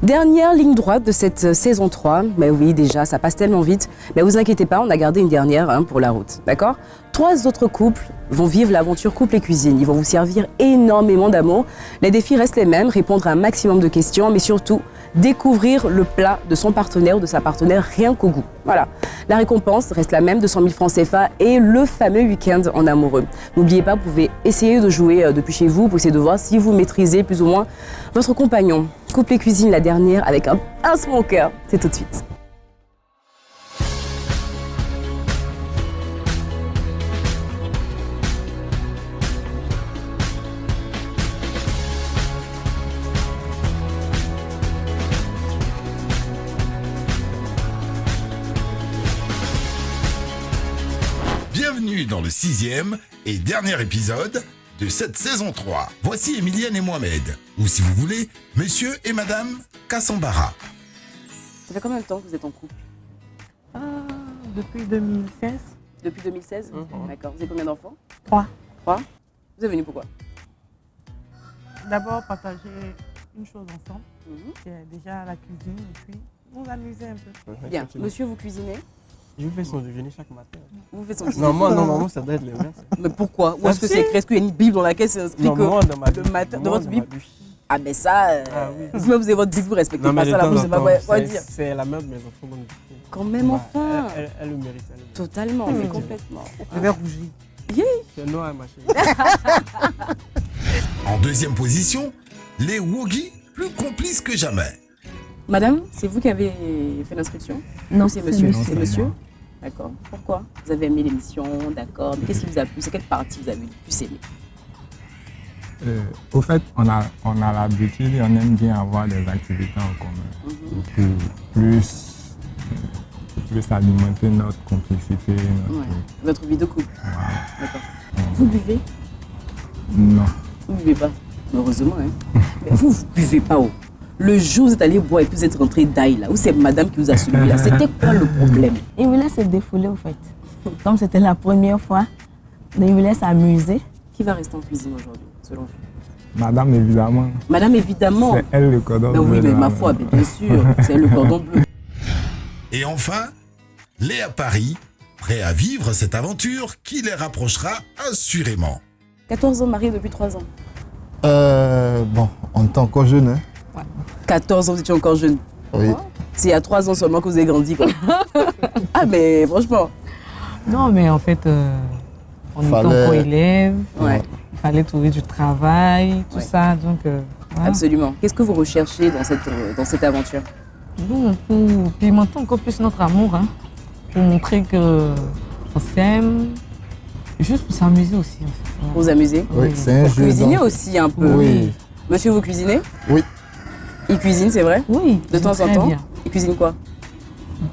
Dernière ligne droite de cette saison 3. Mais oui, déjà, ça passe tellement vite. Mais vous inquiétez pas, on a gardé une dernière pour la route. D'accord? 3 autres couples vont vivre l'aventure couple et cuisine. Ils vont vous servir énormément d'amour. Les défis restent les mêmes, répondre à un maximum de questions, mais surtout découvrir le plat de son partenaire ou de sa partenaire rien qu'au goût. Voilà. La récompense reste la même, 200 000 francs CFA et le fameux week-end en amoureux. N'oubliez pas, vous pouvez essayer de jouer depuis chez vous pour essayer de voir si vous maîtrisez plus ou moins votre compagnon. Couple et cuisine, la dernière, avec un pincement au cœur. C'est tout de suite. Bienvenue dans le 6e et dernier épisode de cette saison 3. Voici Emilienne et Mohamed, ou si vous voulez, Monsieur et Madame Kassambara. Ça fait combien de temps que vous êtes en couple? Depuis 2016. Depuis 2016 D'accord. Vous avez combien d'enfants? 3. 3. Vous êtes venu pourquoi? D'abord partager une chose ensemble, c'est déjà la cuisine, et puis nous amuser un peu. Bien. Monsieur, vous cuisinez? Je fais son déjeuner chaque matin. Vous faites son déjeuner? Non, moi, normalement, ça doit être le même. Mais pourquoi? Ou est-ce que c'est écrit? Est-ce qu'il y a une Bible dans laquelle c'est inscrit Non, que moi, dans ma le Bible. matin de Moi, votre dans ma Bible? Ah, mais ça, oui. si même vous avez votre Bible, vous respectez Non, pas mais ça, de là, vous temps savez en pas temps, quoi dire. c'est la mère de mes enfants. Donc, Quand même, enfin. Elle le mérite. Totalement, mais complètement. Je vais rougir. C'est noir, ma chérie. En deuxième position, les Wogi, plus complices que jamais. Madame, c'est vous qui avez fait l'inscription? Non, Ou c'est monsieur? c'est C'est monsieur? D'accord. Pourquoi? Vous avez aimé l'émission, d'accord. Mais qu'est-ce qui vous a plu? C'est quelle partie vous avez le plus aimé? Au fait, on a l'habitude et on aime bien avoir des activités en commun pour plus alimenter notre complicité. Ouais. Votre vie de couple? Voilà. D'accord. Vous buvez? Non. Vous buvez pas? Heureusement, hein. Mais vous buvez pas, oh. Le jour où vous êtes allé boire et puis vous êtes rentré d'ail là, où c'est madame qui vous a soulevé là, c'était quoi le problème? Il voulait se défouler au fait. Comme c'était la première fois, il voulait s'amuser. Qui va rester en cuisine aujourd'hui, selon vous? Madame, évidemment. Madame, évidemment. C'est elle le cordon Ben bleu oui, de mais la ma maison. foi, bien sûr, c'est le cordon bleu. Et enfin, Léa Paris, prêt à vivre cette aventure qui les rapprochera assurément. 14 ans, marié depuis 3 ans. Bon, on est encore jeune, hein. 14 ans, vous étiez encore jeune. Oui. C'est il y a 3 ans seulement que vous avez grandi, quoi. Ah, mais franchement. Non, mais en fait, on était Fallait- encore élèves, Ouais, il fallait trouver du travail, tout Ouais. ça. Donc, voilà. absolument. Qu'est-ce que vous recherchez dans cette aventure? Bon, pour pimenter encore plus notre amour, hein, pour montrer qu'on s'aime, et juste pour s'amuser aussi. En fait. Pour vous amuser? Oui, c'est un Vous jeu. cuisinez donc- aussi un peu. Oui. Monsieur, vous cuisinez? Oui. Il cuisine, c'est vrai? Oui, De temps en très temps? bien. Il cuisine quoi?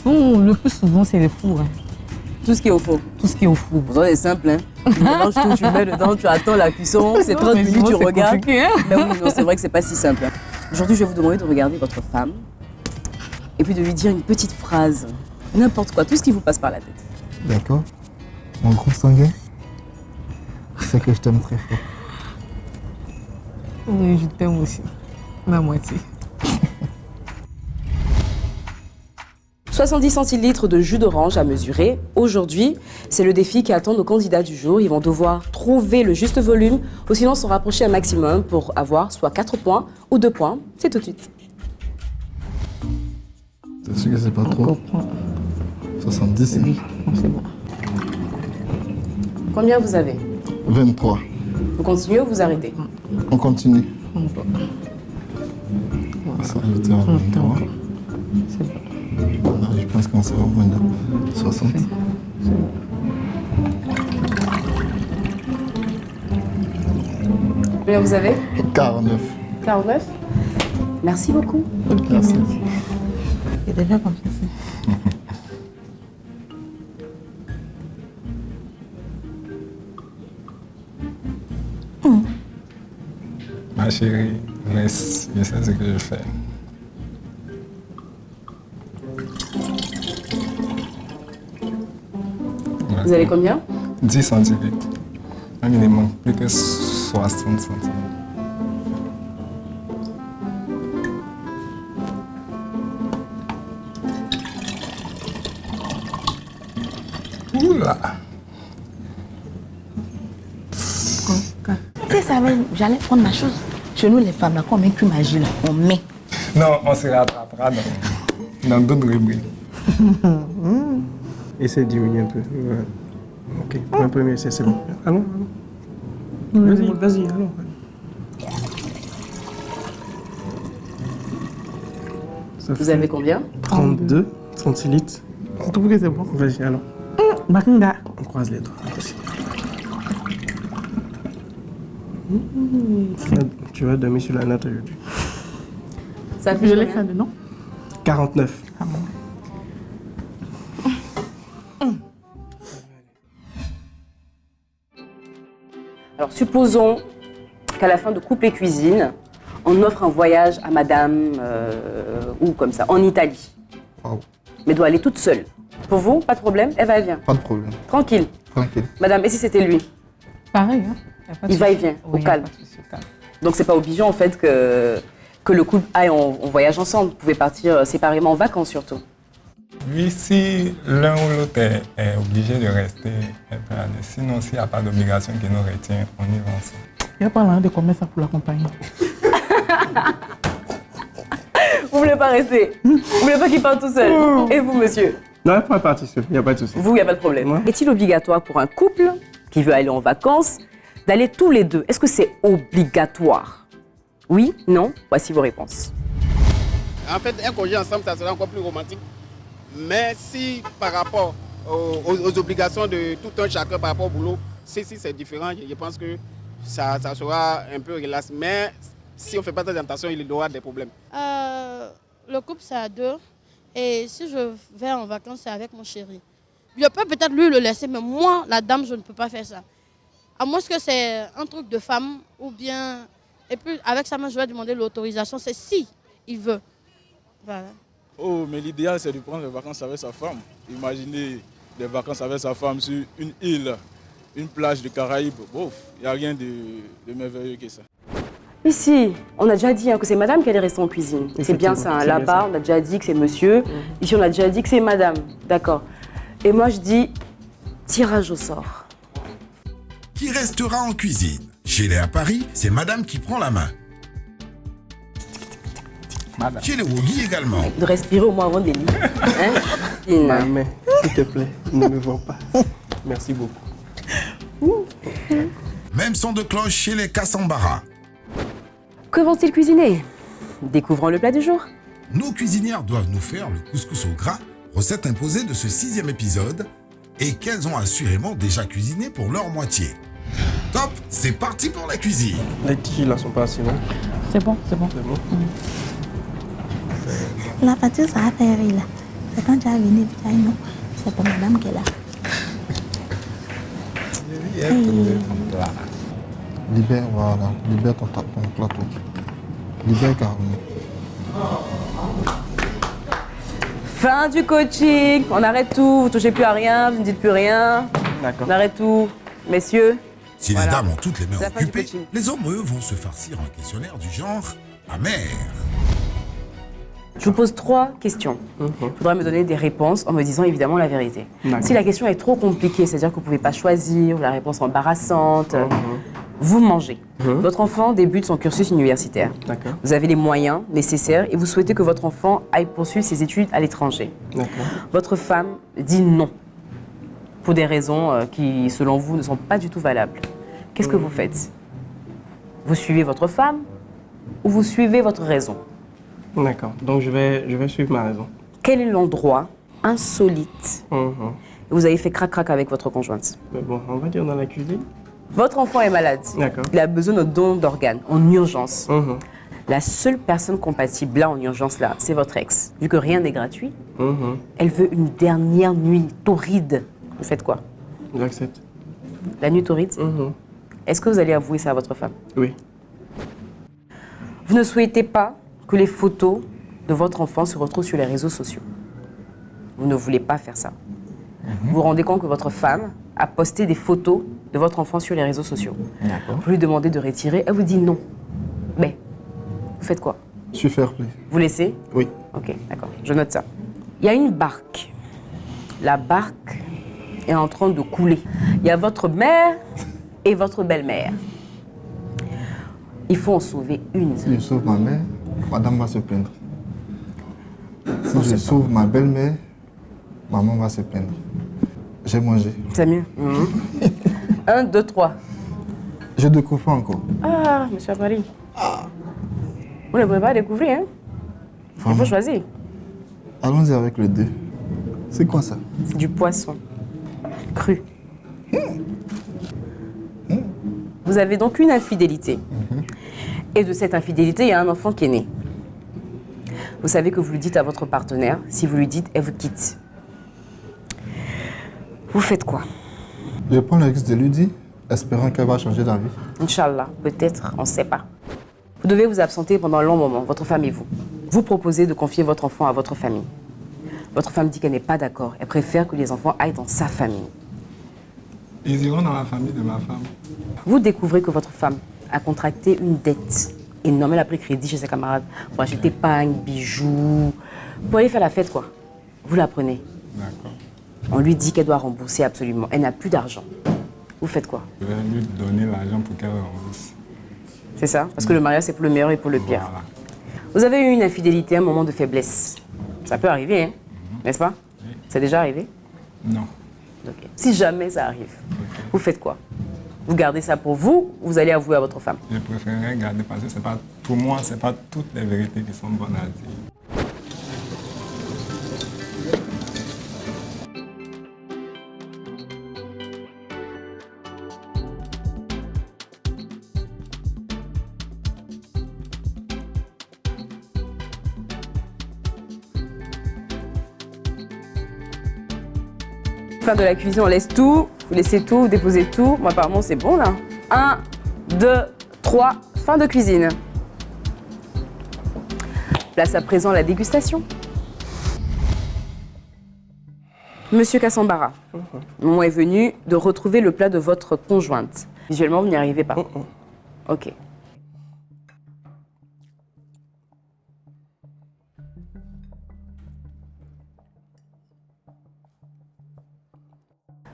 Bon, le plus souvent, c'est les fours, hein, Tout ce qui est au four. tout ce qui est au four. Pourtant, c'est simple, hein. Tu mélanges tout, tu mets dedans, tu attends la cuisson, c'est Non, 30 mais minutes, souvent, tu c'est regardes. compliqué, hein. Mais oui, non, c'est vrai que c'est pas si simple. Aujourd'hui, je vais vous demander de regarder votre femme et puis de lui dire une petite phrase. N'importe quoi, tout ce qui vous passe par la tête. D'accord. Mon groupe sanguin, c'est que je t'aime très fort. Oui, je t'aime aussi, la moitié. 70 centilitres de jus d'orange à mesurer. Aujourd'hui, c'est le défi qui attend nos candidats du jour. Ils vont devoir trouver le juste volume ou sinon se rapprocher un maximum pour avoir soit 4 points ou 2 points. C'est tout de suite. T'es sûr que c'est pas trop? 70, hein. C'est bon. Combien vous avez? 23. Vous continuez ou vous arrêtez? On continue. Ça va être à 23. C'est bon. Là, je pense qu'on sera au moins de 60. Combien vous avez? 49. 49. Merci beaucoup. Merci. C'est déjà comme ça. Ma chérie, laisse, je sais ce que je fais. Vous avez combien? 10 centilitres. Même il ne manque plus que 60 centilitres. Oula. Tu sais, j'allais prendre ma chose. Chez nous, les femmes, là, quand on met plus magie, là, on met. Non, on se rattrapera dans d'autres rubriques. Essaye de diminuer un peu. Voilà. Ok, pour un premier essai, c'est bon. Allons, allons. Vas-y, allons. Ça Vous fait avez combien? 32, 36 litres. Je trouve que c'est bon. Vas-y, allons. Bakanga. On croise les doigts. Vas-y. Tu vas dormir sur la note aujourd'hui. Ça fait Je l'ai combien? fait, non? 49. Ah bon. Alors, supposons qu'à la fin de Couple et Cuisine, on offre un voyage à madame, ou comme ça, en Italie. Wow. Mais doit aller toute seule. Pour vous, pas de problème, elle va et vient. Pas de problème. Tranquille. Tranquille. Madame, et si c'était lui? Pareil, hein. Y a pas de Il va et souci. vient, au Oui, y a calme. pas de souci, au calme. Donc, c'est pas obligeant, en fait, que le couple aille en voyage ensemble. Vous pouvez partir séparément en vacances, surtout. Oui, si l'un ou l'autre est obligé de rester, elle peut aller. Sinon, s'il n'y a pas d'obligation qui nous retient, on y va ensemble. Il n'y a pas l'air de combien ça pour l'accompagner. Vous voulez pas rester? Vous voulez pas qu'il parte tout seul? Et vous, monsieur? Non, elle pourrait partir seule, il n'y a pas de souci. Vous, il n'y a pas de problème. Ouais. Est-il obligatoire pour un couple qui veut aller en vacances d'aller tous les deux? Est-ce que c'est obligatoire? Oui? Non? Voici vos réponses. En fait, un congé ensemble, ça sera encore plus romantique. Mais si par rapport aux obligations de tout un chacun par rapport au boulot, si c'est différent, je pense que ça sera un peu relax. Mais si on ne fait pas très attention, il y aura des problèmes. Le couple, c'est à deux. Et si je vais en vacances, c'est avec mon chéri. Je peux peut-être lui le laisser, mais moi, la dame, je ne peux pas faire ça. À moins que c'est un truc de femme ou bien... Et puis, avec sa main, je vais demander l'autorisation. C'est si il veut. Voilà. Oh, mais l'idéal, c'est de prendre des vacances avec sa femme. Imaginez des vacances avec sa femme sur une île, une plage de Caraïbes. Bof, il n'y a rien de merveilleux que ça. Ici, on a déjà dit que c'est madame qui allait rester en cuisine. C'est bien ça. c'est bien Là-bas, ça. on a déjà dit que c'est monsieur. Ici, on a déjà dit que c'est madame. D'accord. Et moi, je dis tirage au sort. Qui restera en cuisine? Chez les à Paris, c'est madame qui prend la main. Madame. Chez les Woggy également. De respirer au moins avant des lits. Hein? Ma main, s'il te plaît, ne me vois pas. Merci beaucoup. Même son de cloche chez les Kassambara. Que vont-ils cuisiner? Découvrons le plat du jour. Nos cuisinières doivent nous faire le couscous au gras, recette imposée de ce 6e épisode, et qu'elles ont assurément déjà cuisiné pour leur moitié. Top, c'est parti pour la cuisine. Les tiges là sont pas assez longs. C'est bon, c'est bon. C'est bon. La pâture, ça a fait rire, là. C'est quand tu as venu, tu as dit non. C'est pour madame qui est là. Libère, voilà. Libère ton plateau. Libère carrément. Fin du coaching. On arrête tout. Vous touchez plus à rien. Vous ne dites plus rien. D'accord. On arrête tout. Messieurs, Si Voilà. les dames ont toutes les mains C'est la fin du occupées, coaching. les hommes, eux, vont se farcir un questionnaire du genre amer. je vous pose 3 questions. Il faudra me donner des réponses en me disant évidemment la vérité. D'accord. Si la question est trop compliquée, c'est-à-dire que vous ne pouvez pas choisir, ou la réponse est embarrassante, vous mangez. Votre enfant débute son cursus universitaire. D'accord. Vous avez les moyens nécessaires et vous souhaitez que votre enfant aille poursuivre ses études à l'étranger. D'accord. Votre femme dit non, pour des raisons qui, selon vous, ne sont pas du tout valables. Qu'est-ce que vous faites? Vous suivez votre femme ou vous suivez votre raison? D'accord. Donc je vais suivre ma raison. Quel est l'endroit insolite Mhm. où vous avez fait crac-crac avec votre conjointe? Mais bon, on va dire dans la cuisine. Votre enfant est malade. D'accord. Il a besoin de don d'organes en urgence. Mhm. La seule personne compatible là, en urgence là, c'est votre ex. Vu que rien n'est gratuit, Mhm. elle veut une dernière nuit torride. Vous faites quoi? J'accepte. La nuit torride? Mhm. Est-ce que vous allez avouer ça à votre femme? Oui. Vous ne souhaitez pas que les photos de votre enfant se retrouvent sur les réseaux sociaux. Vous ne voulez pas faire ça. Vous vous rendez compte que votre femme a posté des photos de votre enfant sur les réseaux sociaux. Vous lui demandez de retirer, elle vous dit non. Mais, vous faites quoi? Je suis fair play. Vous laissez? Oui. Ok, d'accord, je note ça. Il y a une barque. La barque est en train de couler. Il y a votre mère et votre belle-mère. Il faut en sauver une. Si je sauve ma mère, madame va se plaindre. Si je sauve ma belle-mère, maman va se plaindre. J'ai mangé. C'est mieux. 1, 2, 3. Je découvre pas encore. Ah, monsieur Paris. Vous ne pouvez pas découvrir, hein? Il faut choisir. Allons-y avec le 2. C'est quoi ça? C'est du poisson cru. Vous avez donc une infidélité. Et de cette infidélité, il y a un enfant qui est né. Vous savez que vous lui dites à votre partenaire, si vous lui dites, elle vous quitte. Vous faites quoi? Je prends le risque de lui dire, espérant qu'elle va changer d'avis. Inch'Allah, peut-être, on ne sait pas. Vous devez vous absenter pendant un long moment, votre femme et vous. Vous proposez de confier votre enfant à votre famille. Votre femme dit qu'elle n'est pas d'accord. Elle préfère que les enfants aillent dans sa famille. Ils iront dans la famille de ma femme. Vous découvrez que votre femme a contracté une dette énorme. Elle a pris crédit chez ses camarades pour acheter pagne, bijoux, pour aller faire la fête, quoi. Vous la prenez. D'accord. On lui dit qu'elle doit rembourser absolument. Elle n'a plus d'argent. Vous faites quoi? Je vais lui donner l'argent pour qu'elle rembourse. C'est ça? Parce que le mariage, c'est pour le meilleur et pour le pire. Voilà. Vous avez eu une infidélité, un moment de faiblesse. Ça peut arriver, hein? N'est-ce pas? Oui. C'est déjà arrivé? Non. Ok. Si jamais ça arrive, vous faites quoi? Vous gardez ça pour vous ou vous allez avouer à votre femme? Je préférerais garder parce que c'est pas, pour moi, ce n'est pas toutes les vérités qui sont bonnes à dire. Fin de la cuisine, on laisse tout, vous laissez tout, vous déposez tout. Moi, apparemment, c'est bon là. 1, 2, 3, fin de cuisine. Place à présent la dégustation. Monsieur Kassambara, le moment est venu de retrouver le plat de votre conjointe. Visuellement, vous n'y arrivez pas. Ok.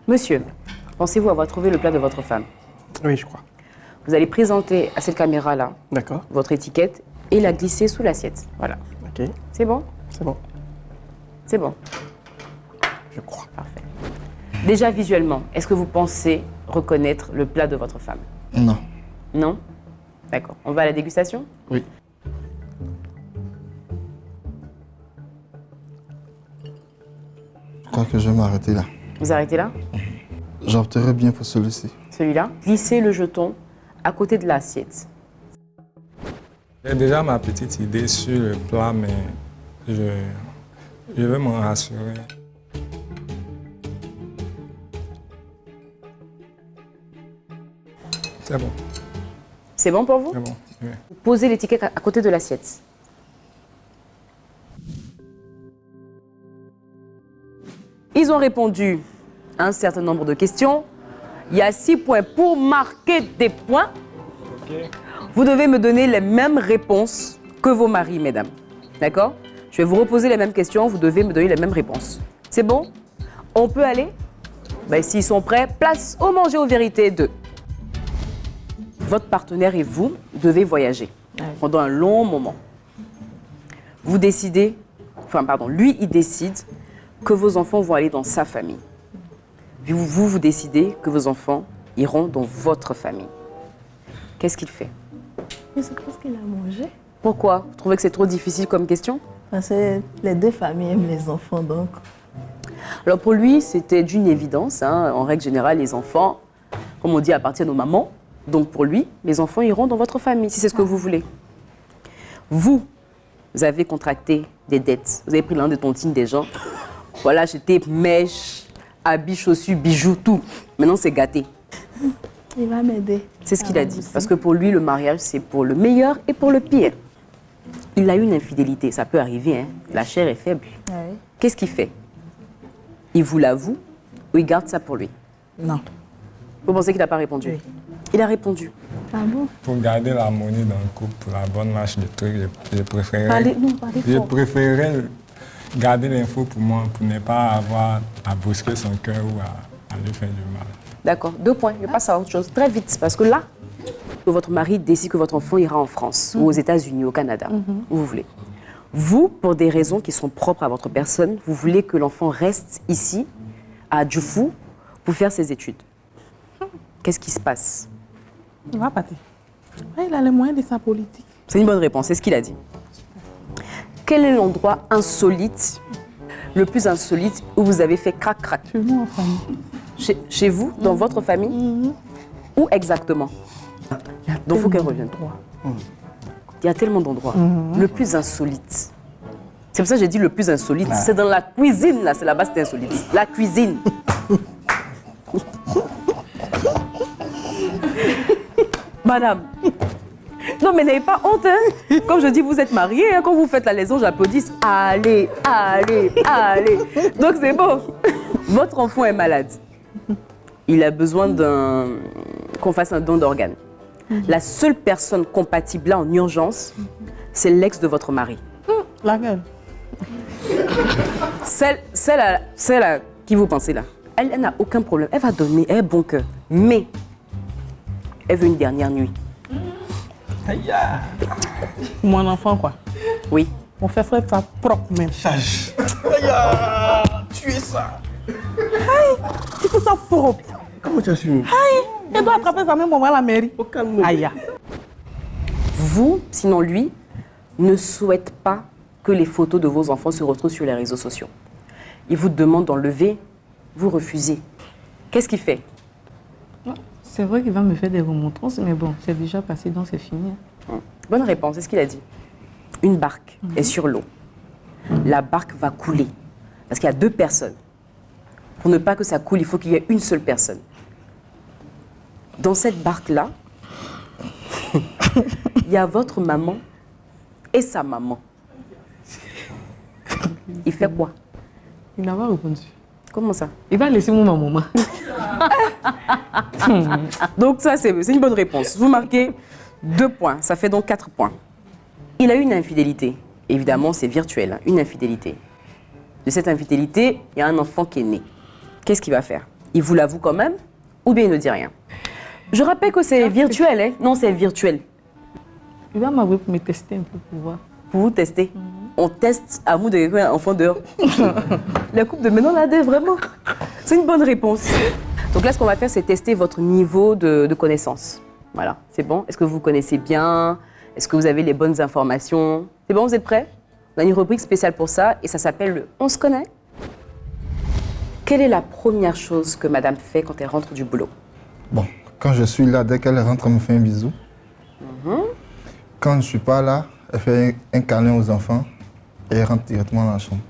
Monsieur, pensez-vous avoir trouvé le plat de votre femme? Oui, je crois. Vous allez présenter à cette caméra-là D'accord. votre étiquette et la glisser sous l'assiette. Voilà. Ok, C'est bon? c'est bon. C'est bon. Je crois. Parfait. Déjà visuellement, est-ce que vous pensez reconnaître le plat de votre femme? Non. Non? D'accord. On va à la dégustation? Oui. Je crois que je vais m'arrêter là. Vous arrêtez là? J'opterais bien pour celui-ci. Celui-là. Glissez le jeton à côté de l'assiette. J'ai déjà ma petite idée sur le plat, mais je veux m'en rassurer. C'est bon. C'est bon pour vous? C'est bon. Oui. Posez l'étiquette à côté de l'assiette. Ils ont répondu à un certain nombre de questions. Il y a 6 points. Pour marquer des points, vous devez me donner les mêmes réponses que vos maris, mesdames. D'accord? Je vais vous reposer les mêmes questions, vous devez me donner les mêmes réponses. C'est bon? On peut aller? Ben, s'ils sont prêts, place au manger aux vérités 2. Votre partenaire et vous devez voyager pendant un long moment. Vous décidez, lui, il décide que vos enfants vont aller dans sa famille. Vous décidez que vos enfants iront dans votre famille. Qu'est-ce qu'il fait? Je suppose qu'il a mangé. Pourquoi? Vous trouvez que c'est trop difficile comme question? Parce que les deux familles aiment les enfants, donc. Alors pour lui, c'était d'une évidence. En règle générale, les enfants, comme on dit, appartiennent aux mamans. Donc pour lui, les enfants iront dans votre famille, si c'est ce que vous voulez. Vous avez contracté des dettes. Vous avez pris l'un des tontines des gens. Voilà, acheté mèches, habits, chaussures, bijoux, tout. Maintenant, c'est gâté. Il va m'aider. C'est ce qu'il a dit. Parce que pour lui, le mariage, c'est pour le meilleur et pour le pire. Il a eu une infidélité. Ça peut arriver, hein. La chair est faible. Oui. Qu'est-ce qu'il fait? Il vous l'avoue ou il garde ça pour lui? Non. Vous pensez qu'il n'a pas répondu? Oui. Il a répondu. Ah bon? Pour garder l'harmonie dans le couple, pour la bonne marche de trucs, je préférerais... Parlez Je fort. préférerais garder l'info pour moi, pour ne pas avoir à brusquer son cœur ou à lui faire du mal. D'accord, 2 points. Je passe à autre chose très vite parce que là, votre mari décide que votre enfant ira en France ou aux États-Unis, au Canada, où vous voulez. Vous, pour des raisons qui sont propres à votre personne, vous voulez que l'enfant reste ici, à Djoufou, pour faire ses études. Qu'est-ce qui se passe? Il va partir. Il a les moyens de sa politique. C'est une bonne réponse, c'est ce qu'il a dit. Quel est l'endroit insolite, le plus insolite, où vous avez fait crac-crac? Chez nous, en famille. Chez vous, dans votre famille? Où exactement? Donc, il faut qu'elle revienne. Il y a tellement d'endroits. Le plus insolite. C'est pour ça que j'ai dit le plus insolite. C'est dans la cuisine, là. C'est là-bas, c'était insolite. La cuisine. Madame. Non, mais n'ayez pas honte. Hein. Comme je dis, vous êtes mariés. Hein. Quand vous faites la liaison, j'applaudisse. Allez, allez, allez. Donc, c'est bon. Votre enfant est malade. Il a besoin qu'on fasse un don d'organes. La seule personne compatible là en urgence, c'est l'ex de votre mari. La gueule. Celle à qui vous pensez là, elle n'a aucun problème. Elle va donner, elle est bon cœur. Mais elle veut une dernière nuit. Mon enfant, quoi. Oui. On fait ça propre même. Tu es ça. Tu fais ça propre. Comment tu as su? Elle doit attraper sa même maman à la mairie. Au calme. Aïe. Vous, sinon lui, ne souhaite pas que les photos de vos enfants se retrouvent sur les réseaux sociaux. Il vous demande d'enlever, vous refusez. Qu'est-ce qu'il fait? C'est vrai qu'il va me faire des remontrances, mais bon, c'est déjà passé, donc c'est fini. Bonne réponse, c'est ce qu'il a dit. Une barque est sur l'eau. La barque va couler. Parce qu'il y a 2 personnes. Pour ne pas que ça coule, il faut qu'il y ait une seule personne. Dans cette barque-là, il y a votre maman et sa maman. Il fait quoi? Il n'a pas répondu. Comment ça? Il va laisser ma maman. Donc ça, c'est une bonne réponse. Vous marquez 2 points, ça fait donc 4 points. Il a eu une infidélité. Évidemment, c'est virtuel, hein, une infidélité. De cette infidélité, il y a un enfant qui est né. Qu'est-ce qu'il va faire? Il vous l'avoue quand même ou bien il ne dit rien? Je rappelle que c'est virtuel, hein? Non, c'est virtuel. Il va m'avouer pour me tester un peu pour voir. Pour vous tester? On teste amour de quelqu'un, enfant dehors. La coupe de maintenant, là, vraiment. C'est une bonne réponse. Donc là, ce qu'on va faire, c'est tester votre niveau de connaissance. Voilà, c'est bon? Est-ce que vous connaissez bien? Est-ce que vous avez les bonnes informations? C'est bon, vous êtes prêts? On a une rubrique spéciale pour ça et ça s'appelle le « On se connaît ». Quelle est la première chose que madame fait quand elle rentre du boulot? Bon, quand je suis là, dès qu'elle rentre, elle me fait un bisou. Quand je ne suis pas là, elle fait un câlin aux enfants et elle rentre directement dans la chambre.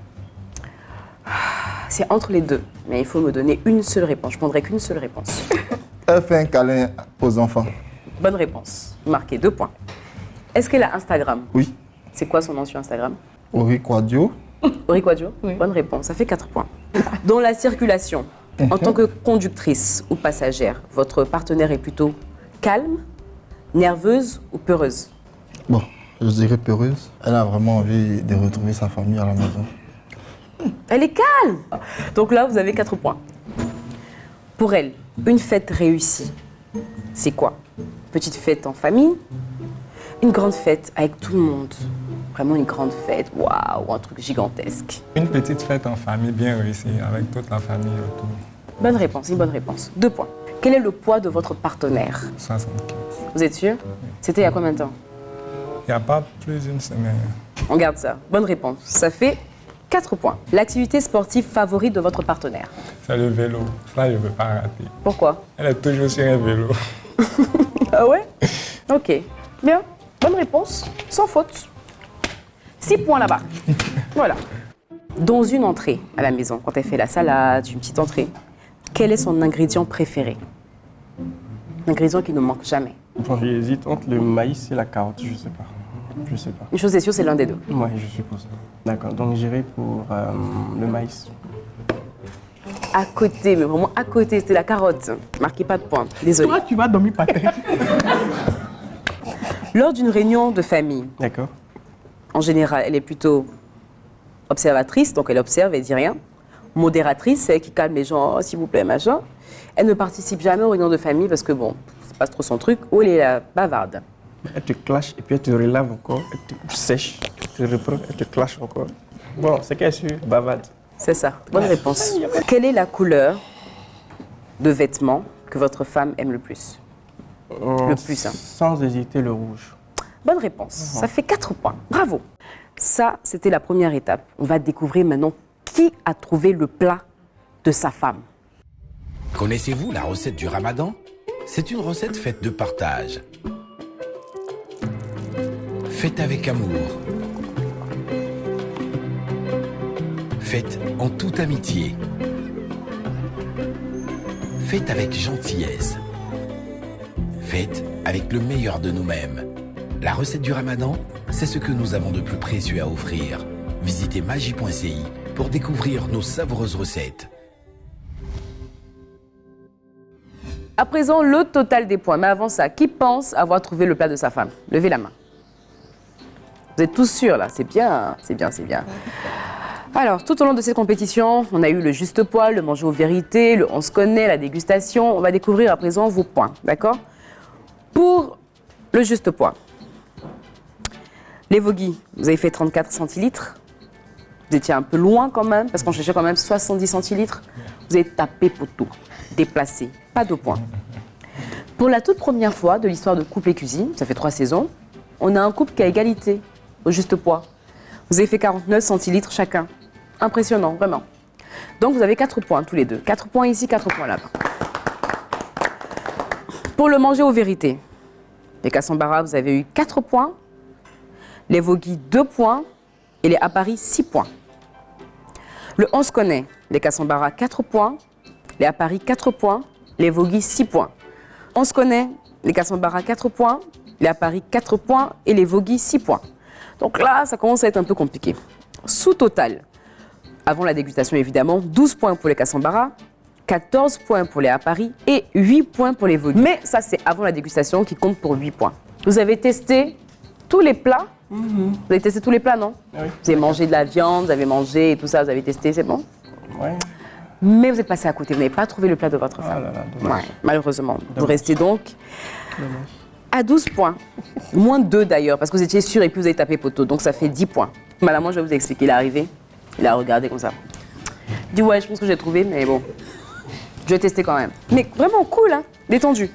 C'est entre les deux, mais il faut me donner une seule réponse. Je prendrai qu'une seule réponse. Elle fait un câlin aux enfants. Bonne réponse. Marquez 2 points. Est-ce qu'elle a Instagram? Oui. C'est quoi son nom sur Instagram? Ori Quadio. Ori Quadio? Oui. Bonne réponse, ça fait 4 points. Dans la circulation, en tant que conductrice ou passagère, votre partenaire est plutôt calme, nerveuse ou peureuse? Bon, je dirais peureuse. Elle a vraiment envie de retrouver sa famille à la maison. Elle est calme. Donc là, vous avez 4 points. Pour elle, une fête réussie, c'est quoi? Petite fête en famille? Une grande fête avec tout le monde? Vraiment une grande fête, waouh, un truc gigantesque. Une petite fête en famille bien réussie, avec toute la famille autour. Bonne réponse, une bonne réponse. 2 points. Quel est le poids de votre partenaire? 75. Vous êtes sûr? C'était il y a combien de temps? Il n'y a pas plus d'une semaine. On garde ça. Bonne réponse. Ça fait 4 points. L'activité sportive favorite de votre partenaire? C'est le vélo. Ça, je ne veux pas rater. Pourquoi? Elle est toujours sur un vélo. Ah ouais? Ok. Bien. Bonne réponse. Sans faute. 6 points là-bas. Voilà. Dans une entrée à la maison, quand elle fait la salade, une petite entrée, quel est son ingrédient préféré? L'ingrédient qui ne manque jamais. Bon, j'hésite entre le maïs et la carotte, je sais pas. Je sais pas. Une chose est sûre, c'est l'un des deux. Ouais, je suppose. D'accord, donc j'irai pour le maïs. À côté, mais vraiment à côté, c'était la carotte. Marquez pas de points. Désolé. Toi, tu vas dormir par terre. Lors d'une réunion de famille, D'accord. en général, elle est plutôt observatrice, donc elle observe et dit rien. modératrice, qui calme les gens, oh, s'il vous plaît, machin. Elle ne participe jamais aux réunions de famille parce que bon, c'est pas trop son truc, ou elle est la bavarde. Elle te clash et puis elle te relave encore, elle te sèche, elle te reprend, elle te clash encore. Bon, c'est qu'elle est sûre, bavarde. C'est ça, bonne réponse. Quelle est la couleur de vêtements que votre femme aime le plus? Le plus, hein. Sans hésiter, le rouge. Bonne réponse, ça fait 4 points, bravo. Ça, c'était la première étape. On va découvrir maintenant qui a trouvé le plat de sa femme. Connaissez-vous la recette du Ramadan? C'est une recette faite de partage. Faite avec amour. Faite en toute amitié. Faite avec gentillesse. Faite avec le meilleur de nous-mêmes. La recette du Ramadan, c'est ce que nous avons de plus précieux à offrir. Visitez magie.ci pour découvrir nos savoureuses recettes. À présent, le total des points. Mais avant ça, qui pense avoir trouvé le plat de sa femme? Levez la main. Vous êtes tous sûrs là, c'est bien, c'est bien, c'est bien. Alors, tout au long de cette compétition, on a eu le juste poids, le manger aux vérités, le on se connaît, la dégustation. On va découvrir à présent vos points, d'accord? Pour le juste poids, les voguis, vous avez fait 34 centilitres. Vous étiez un peu loin quand même, parce qu'on cherchait quand même 70 centilitres. Vous avez tapé poteau, déplacé, pas de points. Pour la toute première fois de l'histoire de Couple et Cuisine, ça fait 3 saisons, on a un couple qui a égalité au juste poids. Vous avez fait 49 centilitres chacun. Impressionnant, vraiment. Donc vous avez 4 points tous les deux. 4 points ici, 4 points là-bas. Pour le manger aux vérités, les Kassambara, vous avez eu 4 points. Les Voguis, 2 points. Et les Apari, 6 points. Le on se connaît, les Kassambara, 4 points. Les Apari, 4 points. Les Voguis, 6 points. On se connaît, les Kassambara, 4 points. Les Apari, 4 points. Et les Voguis, 6 points. Donc là, ça commence à être un peu compliqué. Sous total, avant la dégustation évidemment, 12 points pour les Kassambara, 14 points pour les Apari et 8 points pour les Voguis. Mais ça, c'est avant la dégustation qui compte pour 8 points. Vous avez testé tous les plats? Vous avez testé tous les plats, non? Oui. Vous avez mangé de la viande, vous avez mangé et tout ça, vous avez testé, c'est bon? Oui. Mais vous êtes passé à côté, vous n'avez pas trouvé le plat de votre femme. Ah là là, dommage. Ouais, malheureusement. Vous Dommage. restez donc Dommage. à 12 points. Moins 2 d'ailleurs, parce que vous étiez sûr et puis vous avez tapé poteau. Donc ça fait 10 points. Madame, moi je vais vous expliquer. Il est arrivé, il a regardé comme ça. Il dit ouais, je pense que j'ai trouvé, mais bon, je vais tester quand même. Mais vraiment cool, hein, détendu.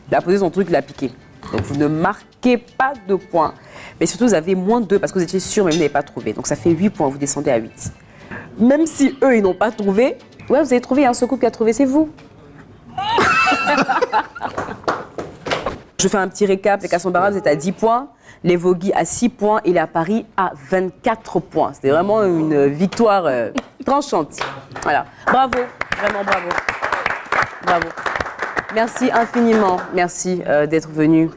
Il a posé son truc, il a piqué. Donc vous ne marquez pas de points. Mais surtout, vous avez moins 2 parce que vous étiez sûr, mais vous n'avez pas trouvé. Donc ça fait 8 points, vous descendez à 8. Même si eux, ils n'ont pas trouvé, ouais, vous avez trouvé, un seul couple qui a trouvé, c'est vous. Je fais un petit récap. Les Kassambara, vous êtes à 10 points. Les Voguis à 6 points. Et les Apari à 24 points. C'était vraiment une victoire tranchante. Voilà. Bravo. Vraiment bravo. Bravo. Merci infiniment. Merci d'être venu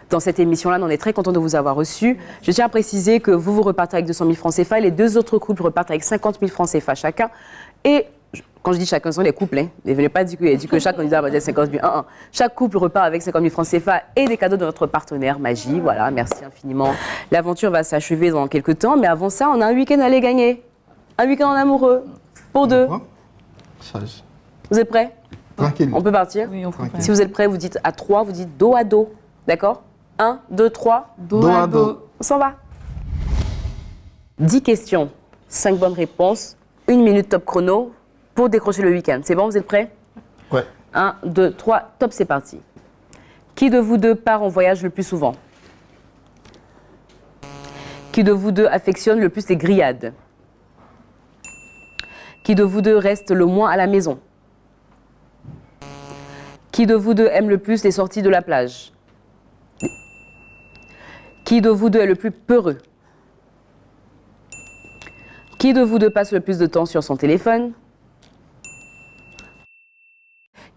dans cette émission-là. On est très content de vous avoir reçu. Je tiens à préciser que vous repartez avec 200 000 francs CFA. Les 2 autres couples repartent avec 50 000 francs CFA chacun. Et quand je dis chacun, ce sont les couples. Hein. Il ne pas dire que chaque candidat va dire 50 000. Chaque couple repart avec 50 000 francs CFA et des cadeaux de notre partenaire Magie. Voilà, merci infiniment. L'aventure va s'achever dans quelques temps, mais avant ça, on a un week-end à aller gagner. Un week-end en amoureux. Pour 2. Sage. Vous êtes prêts? Tranquille. On peut partir? Oui, on peut. Si vous êtes prêts, vous dites à 3, vous dites dos à dos. D'accord? 1, 2, 3. Dos à dos. On s'en va. 10 questions, 5 bonnes réponses, 1 minute top chrono pour décrocher le week-end. C'est bon, vous êtes prêts? Ouais. 1, 2, 3, top, c'est parti. Qui de vous deux part en voyage le plus souvent? Qui de vous deux affectionne le plus les grillades? Qui de vous deux reste le moins à la maison? Qui de vous deux aime le plus les sorties de la plage? Qui de vous deux est le plus peureux? Qui de vous deux passe le plus de temps sur son téléphone?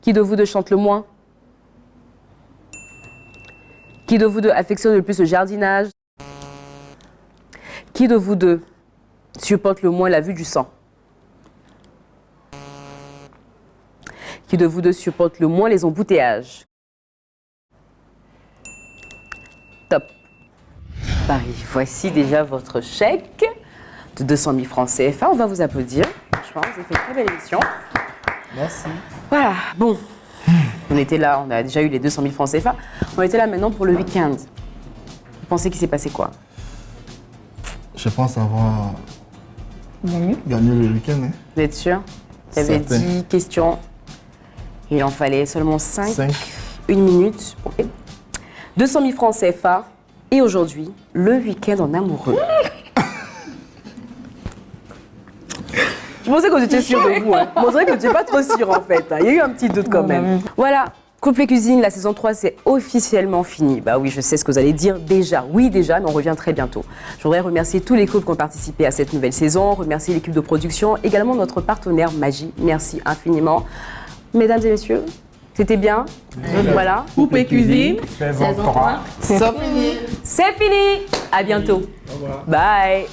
Qui de vous deux chante le moins? Qui de vous deux affectionne le plus le jardinage? Qui de vous deux supporte le moins la vue du sang? Qui de vous deux supporte le moins les embouteillages? Top. Paris, voici déjà votre chèque de 200 000 francs CFA. On va vous applaudir. franchement, vous avez fait une très belle émission. Merci. Voilà, bon. On était là, on a déjà eu les 200 000 francs CFA. On était là maintenant pour le week-end. Vous pensez qu'il s'est passé quoi? Je pense avoir gagné le week-end. Hein. Vous êtes sûr? Il y avait Certain. 10 questions. Il en fallait seulement 5. 5. 1 minute. Ok. 200 000 francs CFA. Et aujourd'hui, le week-end en amoureux. Je pensais que vous étiez sûr de vous. Hein. On dirait que vous n'étiez pas trop sûr en fait. Il y a eu un petit doute quand même. Voilà. Couple et cuisine, la saison 3, c'est officiellement fini. Bah oui, je sais ce que vous allez dire déjà. Oui, déjà, mais on revient très bientôt. Je voudrais remercier tous les couples qui ont participé à cette nouvelle saison, remercier l'équipe de production, également notre partenaire Magie. Merci infiniment. Mesdames et messieurs, c'était bien. Voilà. Couple et cuisine. Saison 3. C'est fini. À bientôt. Bye.